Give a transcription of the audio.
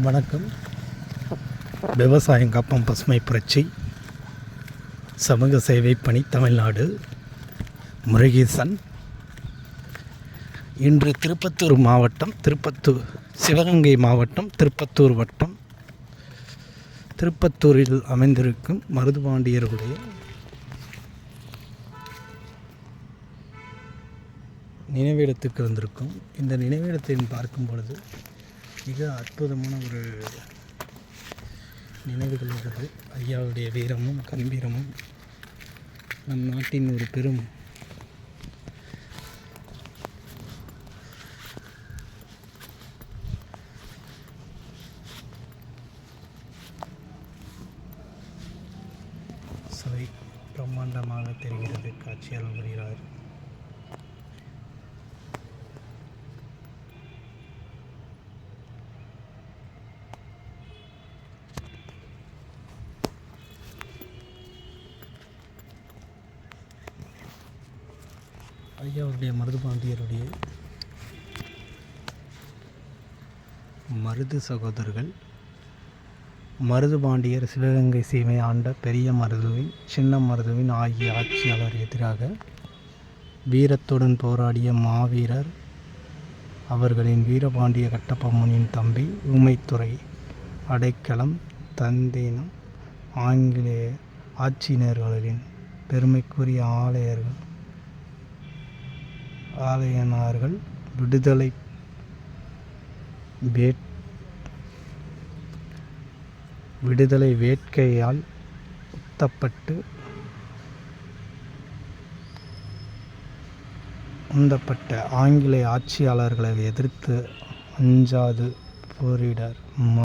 வணக்கம். விவசாயம் காப்போம் பசுமை புரட்சி சமூக சேவை பணி தமிழ்நாடு முருகேசன். இன்று திருப்பத்தூர் மாவட்டம், சிவகங்கை மாவட்டம், திருப்பத்தூர் வட்டம், திருப்பத்தூரில் அமைந்திருக்கும் மருதுபாண்டியர்களுடைய நினைவிடத்துக்கு வந்திருக்கும். இந்த நினைவிடத்தை பார்க்கும் பொழுது மிக அற்புதமான ஒரு நினைவுகள் உள்ளது. ஐயாவுடைய வீரமும் கம்பீரமும் நம் நாட்டின் ஒரு பெரும் சபை பிரம்மாண்டமாக தெரிகிறது. காட்சியாளர் வருகிறார். ஐயாவுடைய மருதுபாண்டியருடைய மருது சகோதரர்கள். மருதுபாண்டியர் சிவகங்கை சீமை ஆண்ட பெரிய மருதுவின், சின்ன மருதுவின் ஆகிய ஆட்சியாளர் எதிராக வீரத்துடன் போராடிய மாவீரர். அவர்களின் வீரபாண்டிய கட்டபொம்மனின் தம்பி ஊமைத்துறை அடைக்கலம் தந்தேனும் ஆங்கிலேய ஆட்சியினர்களின் பெருமைக்குரிய ஆலயனார்கள் விடுதலை வேட்கையால் உந்தப்பட்ட ஆங்கிலேய ஆட்சியாளர்களை எதிர்த்து அஞ்சாது போரிடர்